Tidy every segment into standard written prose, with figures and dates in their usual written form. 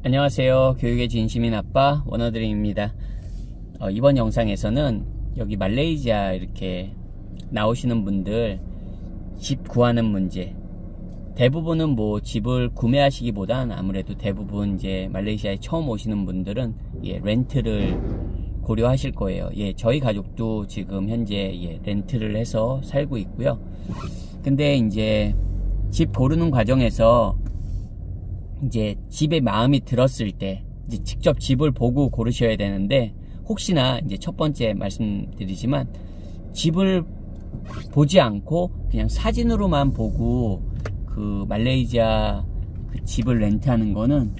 안녕하세요. 교육의 진심인 아빠 원어드림입니다. 이번 영상에서는 여기 말레이시아 이렇게 나오시는 분들 집 구하는 문제, 대부분은 뭐 집을 구매하시기보단 아무래도 대부분 이제 말레이시아에 처음 오시는 분들은 렌트를 고려하실 거예요. 저희 가족도 지금 현재 렌트를 해서 살고 있고요. 근데 이제 집 고르는 과정에서 이제 집에 마음이 들었을 때 이제 직접 집을 보고 고르셔야 되는데, 혹시나 이제 첫 번째 말씀드리지만 집을 보지 않고 그냥 사진으로만 보고 그 말레이시아 그 집을 렌트하는 거는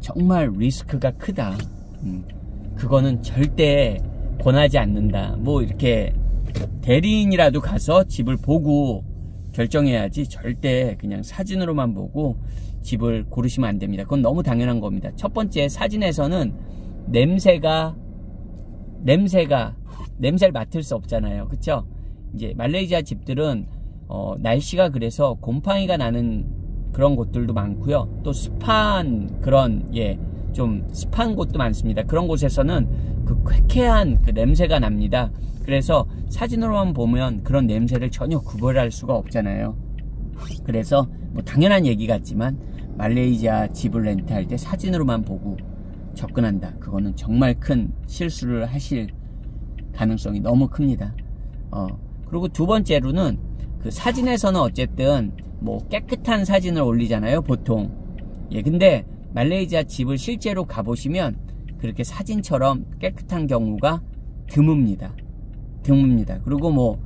정말 리스크가 크다. 그거는 절대 권하지 않는다. 뭐 이렇게 대리인이라도 가서 집을 보고 결정해야지, 절대 그냥 사진으로만 보고 집을 고르시면 안 됩니다. 그건 너무 당연한 겁니다. 첫 번째, 사진에서는 냄새를 맡을 수 없잖아요. 그쵸? 이제 말레이시아 집들은 날씨가 그래서 곰팡이가 나는 그런 곳들도 많고요. 또 습한 그런 좀 습한 곳도 많습니다. 그런 곳에서는 그 쾌쾌한 그 냄새가 납니다. 그래서 사진으로만 보면 그런 냄새를 전혀 구별할 수가 없잖아요. 그래서 뭐 당연한 얘기 같지만 말레이시아 집을 렌트할 때 사진으로만 보고 접근한다. 그거는 정말 큰 실수를 하실 가능성이 너무 큽니다. 그리고 두 번째로는 그 사진에서는 어쨌든 뭐 깨끗한 사진을 올리잖아요, 보통. 근데 말레이시아 집을 실제로 가보시면 그렇게 사진처럼 깨끗한 경우가 드뭅니다. 그리고 뭐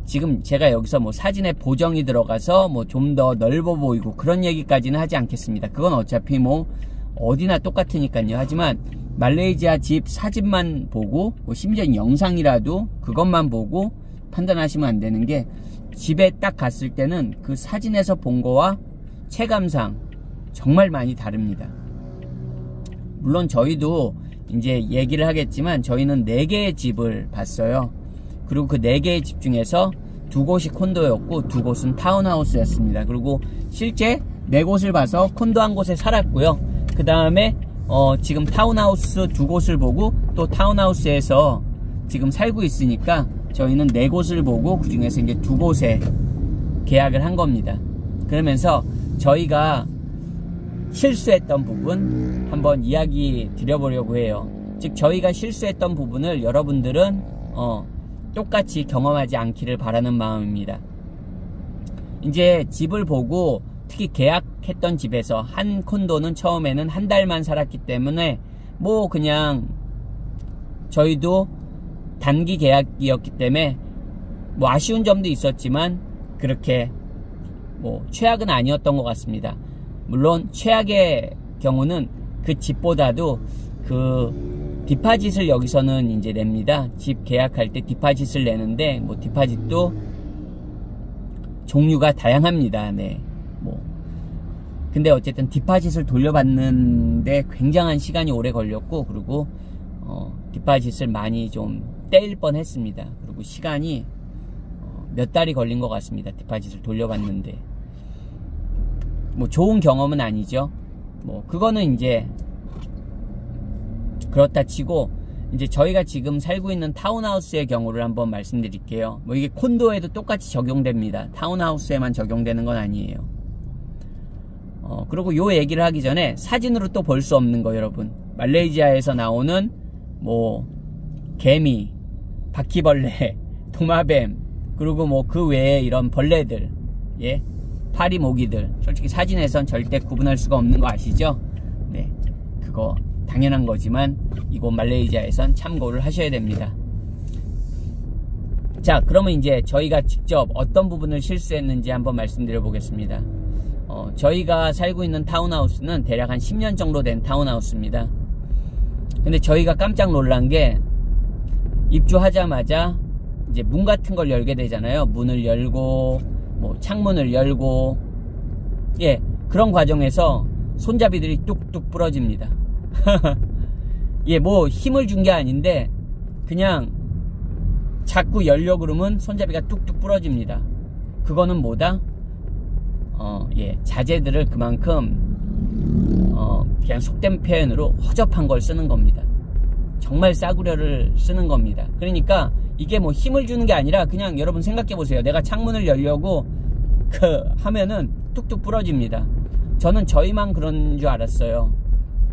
지금 제가 여기서 뭐 사진에 보정이 들어가서 뭐 좀 더 넓어 보이고 그런 얘기까지는 하지 않겠습니다. 그건 어차피 뭐 어디나 똑같으니까요. 하지만 말레이시아 집 사진만 보고 뭐 심지어 영상이라도 그것만 보고 판단하시면 안 되는 게, 집에 딱 갔을 때는 그 사진에서 본 거와 체감상 정말 많이 다릅니다. 물론 저희도 이제 얘기를 하겠지만 저희는 4개의 집을 봤어요. 그리고 그 4개의 집 중에서 2곳이 콘도였고 2곳은 타운하우스였습니다. 그리고 실제 4곳을 봐서 콘도 1곳에 살았고요. 그 다음에 지금 타운하우스 2곳을 보고 또 타운하우스에서 지금 살고 있으니까 저희는 4곳을 보고 그 중에서 이제 2곳에 계약을 한 겁니다. 그러면서 저희가 실수했던 부분 한번 이야기 드려보려고 해요. 즉 저희가 실수했던 부분을 여러분들은 똑같이 경험하지 않기를 바라는 마음입니다. 이제 집을 보고 특히 계약했던 집에서 한 콘도는 처음에는 한 달만 살았기 때문에 뭐 그냥 저희도 단기 계약이었기 때문에 뭐 아쉬운 점도 있었지만 그렇게 뭐 최악은 아니었던 것 같습니다. 물론 최악의 경우는 그 집보다도 그 디파짓을 여기서는 이제 냅니다. 집 계약할 때 디파짓을 내는데 뭐 디파짓도 종류가 다양합니다. 뭐 근데 어쨌든 디파짓을 돌려받는데 굉장한 시간이 오래 걸렸고, 그리고 디파짓을 많이 좀 떼일 뻔 했습니다. 그리고 시간이 몇 달이 걸린 것 같습니다. 디파짓을 돌려받는데 뭐 좋은 경험은 아니죠. 뭐 그거는 이제 그렇다 치고, 이제 저희가 지금 살고 있는 타운하우스의 경우를 한번 말씀드릴게요. 뭐 이게 콘도에도 똑같이 적용됩니다. 타운하우스에만 적용되는 건 아니에요. 그리고 요 얘기를 하기 전에 사진으로 또 볼 수 없는 거, 여러분. 말레이시아에서 나오는 뭐 개미, 바퀴벌레, 도마뱀, 그리고 뭐 그 외에 이런 벌레들, 파리, 모기들, 솔직히 사진에선 절대 구분할 수가 없는 거 아시죠? 그거 당연한 거지만 이곳 말레이시아에선 참고를 하셔야 됩니다. 자, 그러면 이제 저희가 직접 어떤 부분을 실수했는지 한번 말씀드려 보겠습니다. 저희가 살고 있는 타운하우스는 대략 한 10년 정도 된 타운하우스입니다. 근데 저희가 깜짝 놀란 게, 입주하자마자 이제 문 같은 걸 열게 되잖아요. 문을 열고 뭐 창문을 열고, 그런 과정에서 손잡이들이 뚝뚝 부러집니다. 뭐 힘을 준 게 아닌데 그냥 자꾸 열려고 그러면 손잡이가 뚝뚝 부러집니다. 그거는 뭐다? 자재들을 그만큼 그냥 속된 표현으로 허접한 걸 쓰는 겁니다. 정말 싸구려를 쓰는 겁니다. 그러니까 이게 뭐 힘을 주는 게 아니라 그냥 여러분 생각해 보세요. 내가 창문을 열려고 하면은 뚝뚝 부러집니다. 저는 저희만 그런 줄 알았어요.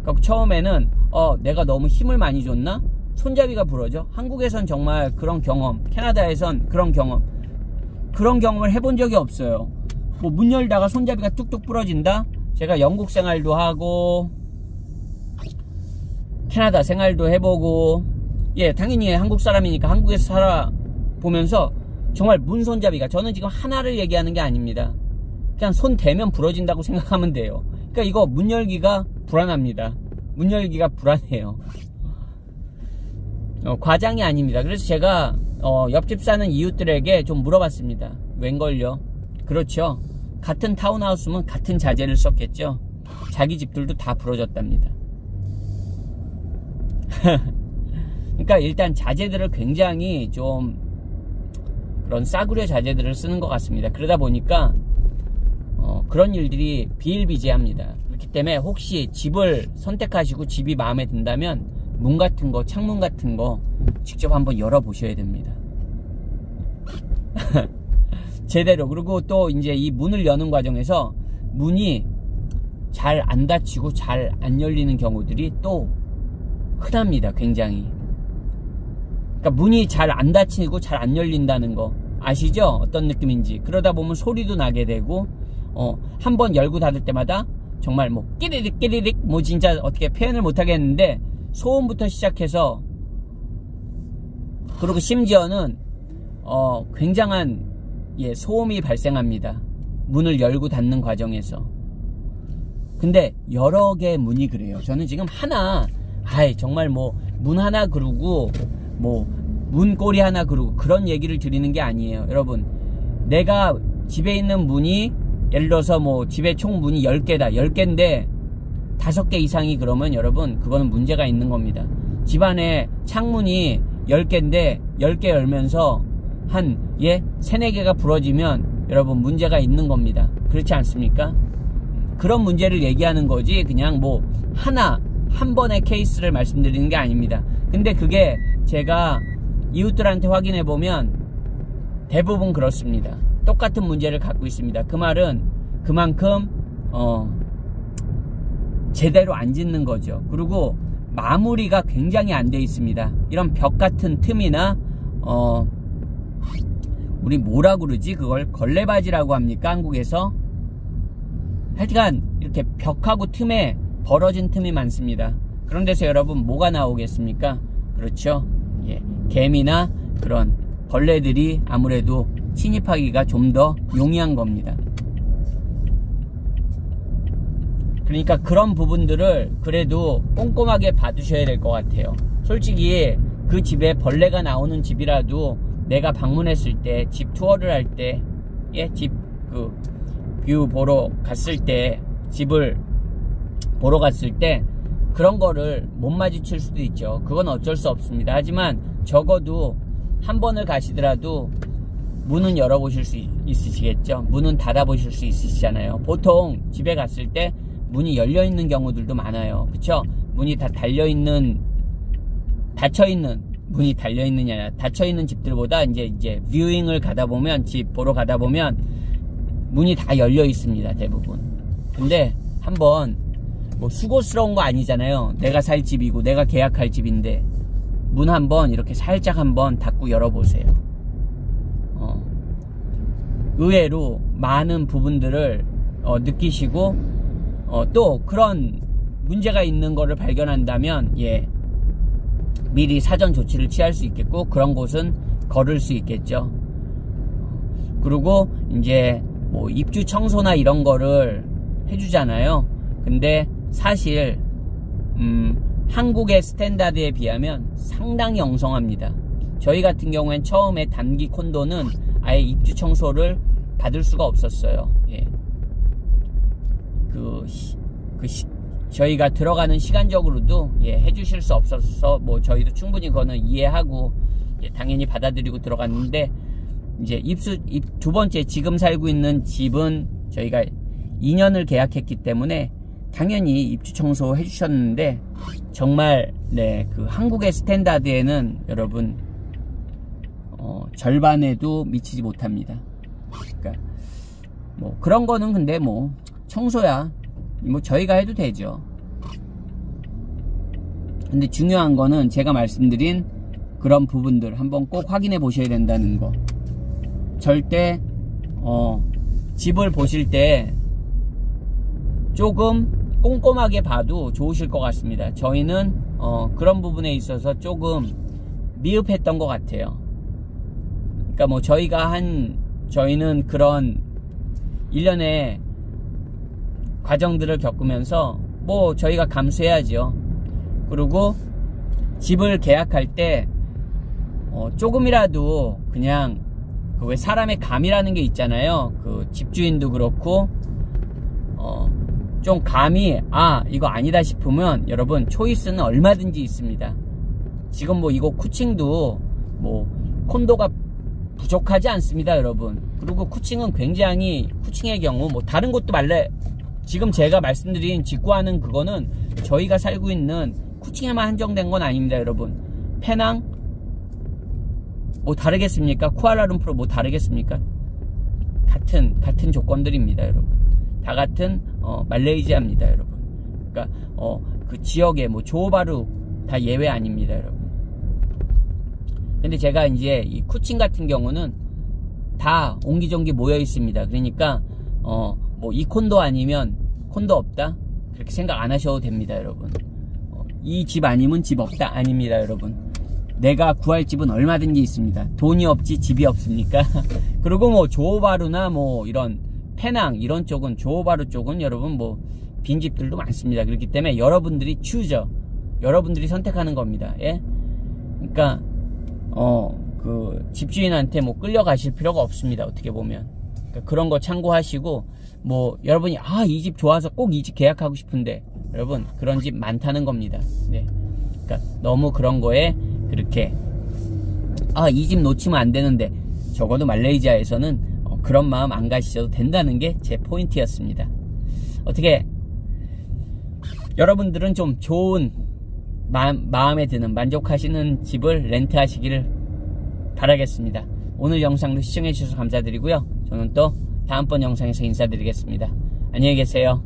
그러니까 처음에는 내가 너무 힘을 많이 줬나? 손잡이가 부러져? 한국에선 정말 그런 경험, 캐나다에선 그런 경험을 해본 적이 없어요. 뭐 문 열다가 손잡이가 뚝뚝 부러진다? 제가 영국 생활도 하고 캐나다 생활도 해보고, 예, 당연히 한국 사람이니까 한국에서 살아보면서 정말 문 손잡이가, 저는 지금 하나를 얘기하는 게 아닙니다. 그냥 손 대면 부러진다고 생각하면 돼요. 그러니까 이거 문 열기가 불안합니다. 문 열기가 불안해요. 과장이 아닙니다. 그래서 제가 옆집 사는 이웃들에게 좀 물어봤습니다. 웬걸요? 그렇죠. 같은 타운하우스면 같은 자재를 썼겠죠. 자기 집들도 다 부러졌답니다. 그러니까 일단 자재들을 굉장히 좀 그런 싸구려 자재들을 쓰는 것 같습니다. 그러다 보니까 그런 일들이 비일비재합니다. 그렇기 때문에 혹시 집을 선택하시고 집이 마음에 든다면 문 같은 거, 창문 같은 거 직접 한번 열어보셔야 됩니다. 제대로. 그리고 또 이제 이 문을 여는 과정에서 문이 잘 안 닫히고 잘 안 열리는 경우들이 또 흔합니다. 굉장히. 그러니까 문이 잘 안 닫히고 잘 안 열린다는 거 아시죠? 어떤 느낌인지. 그러다 보면 소리도 나게 되고 한번 열고 닫을 때마다 정말 뭐 끼리릭 끼리릭 뭐 진짜 어떻게 표현을 못 하겠는데 소음부터 시작해서, 그리고 심지어는 굉장한 소음이 발생합니다. 문을 열고 닫는 과정에서. 근데 여러 개의 문이 그래요. 저는 지금 하나, 정말 뭐 문 하나 그러고 뭐 문고리 하나 그러고 그런 얘기를 드리는 게 아니에요. 여러분, 내가 집에 있는 문이 예를 들어서 뭐 집에 총 문이 10개다. 10개인데 5개 이상이 그러면 여러분 그거는 문제가 있는 겁니다. 집안에 창문이 10개인데 10개 열면서 한 3, 4개가 부러지면 여러분 문제가 있는 겁니다. 그렇지 않습니까? 그런 문제를 얘기하는 거지 그냥 뭐 한 번의 케이스를 말씀드리는 게 아닙니다. 근데 그게 제가 이웃들한테 확인해 보면 대부분 그렇습니다. 똑같은 문제를 갖고 있습니다. 그 말은 그만큼 제대로 안 짓는 거죠. 그리고 마무리가 굉장히 안 돼 있습니다. 이런 벽 같은 틈이나 우리 뭐라 그러지? 그걸 걸레바지라고 합니까? 한국에서? 하여간 이렇게 벽하고 틈에 벌어진 틈이 많습니다. 그런 데서 여러분 뭐가 나오겠습니까? 그렇죠? 예, 개미나 그런 벌레들이 아무래도 침입하기가 좀 더 용이한 겁니다. 그러니까 그런 부분들을 그래도 꼼꼼하게 봐두셔야 될 것 같아요. 솔직히 그 집에 벌레가 나오는 집이라도 내가 방문했을 때, 집 투어를 할 때, 집 뷰 보러 갔을 때, 집을 보러 갔을 때 그런 거를 못 마주칠 수도 있죠. 그건 어쩔 수 없습니다. 하지만 적어도 한 번을 가시더라도 문은 열어보실 수 있으시겠죠. 문은 닫아보실 수 있으시잖아요. 보통 집에 갔을 때 문이 열려있는 경우들도 많아요. 그쵸? 문이 다 문이 달려있느냐, 닫혀있는 집들보다 이제 뷰잉을 가다 보면, 집 보러 가다 보면 문이 다 열려 있습니다. 대부분. 근데 한번 뭐 수고스러운 거 아니잖아요. 내가 살 집이고 내가 계약할 집인데 문 한번 이렇게 살짝 한번 닫고 열어보세요. 의외로 많은 부분들을 느끼시고 또 그런 문제가 있는 거를 발견한다면 미리 사전 조치를 취할 수 있겠고 그런 곳은 걸을 수 있겠죠. 그리고 이제 뭐 입주 청소나 이런 거를 해주잖아요. 근데 사실 한국의 스탠다드에 비하면 상당히 엉성합니다. 저희 같은 경우엔 처음에 단기 콘도는 아예 입주 청소를 받을 수가 없었어요. 저희가 들어가는 시간적으로도 해주실 수 없어서 뭐 저희도 충분히 그거는 이해하고 당연히 받아들이고 들어갔는데, 이제 두 번째 지금 살고 있는 집은 저희가 2년을 계약했기 때문에 당연히 입주 청소 해주셨는데 정말 네, 그 한국의 스탠다드에는 여러분 절반에도 미치지 못합니다. 그러니까 뭐 그런 거는 근데 뭐 청소야 뭐 저희가 해도 되죠. 근데 중요한 거는 제가 말씀드린 그런 부분들 한번 꼭 확인해 보셔야 된다는 거. 절대 집을 보실 때 조금 꼼꼼하게 봐도 좋으실 것 같습니다. 저희는 그런 부분에 있어서 조금 미흡했던 것 같아요. 그러니까 뭐 저희는 그런 일련의 과정들을 겪으면서 뭐 저희가 감수해야죠. 그리고 집을 계약할 때 조금이라도 그냥 그 왜 사람의 감이라는 게 있잖아요. 그 집주인도 그렇고 좀 감이 이거 아니다 싶으면 여러분 초이스는 얼마든지 있습니다. 지금 뭐 이거 쿠칭도 뭐 콘도가 부족하지 않습니다, 여러분. 그리고 쿠칭은 굉장히 쿠칭의 경우 뭐 다른 곳도 지금 제가 말씀드린 직구하는 그거는 저희가 살고 있는 쿠칭에만 한정된 건 아닙니다, 여러분. 페낭 뭐 다르겠습니까? 쿠알라룸푸르 뭐 다르겠습니까? 같은 조건들입니다, 여러분. 다 같은 말레이시아입니다, 여러분. 그러니까 그 지역에 뭐 조호바루 다 예외 아닙니다, 여러분. 근데 제가 이제 이 쿠칭 같은 경우는 다 옹기종기 모여 있습니다. 그러니까 뭐 이 콘도 아니면 콘도 없다 그렇게 생각 안 하셔도 됩니다, 여러분. 이 집 아니면 집 없다 아닙니다, 여러분. 내가 구할 집은 얼마든지 있습니다. 돈이 없지 집이 없습니까? 그리고 뭐 조호바루나 뭐 이런 페낭 이런 쪽은 조호바루 쪽은 여러분 뭐 빈집들도 많습니다. 그렇기 때문에 여러분들이 여러분들이 선택하는 겁니다. 예? 그러니까 그 집주인한테 뭐 끌려가실 필요가 없습니다. 어떻게 보면 그러니까 그런 거 참고하시고 뭐 여러분이 이 집 좋아서 꼭 이 집 계약하고 싶은데 여러분 그런 집 많다는 겁니다. 네. 그러니까 너무 그런 거에 그렇게 이 집 놓치면 안 되는데 적어도 말레이시아에서는 그런 마음 안 가시셔도 된다는 게 제 포인트였습니다. 어떻게 여러분들은 좀 좋은 마음에 드는 만족하시는 집을 렌트하시기를 바라겠습니다. 오늘 영상도 시청해 주셔서 감사드리고요. 저는 또 다음번 영상에서 인사드리겠습니다. 안녕히 계세요.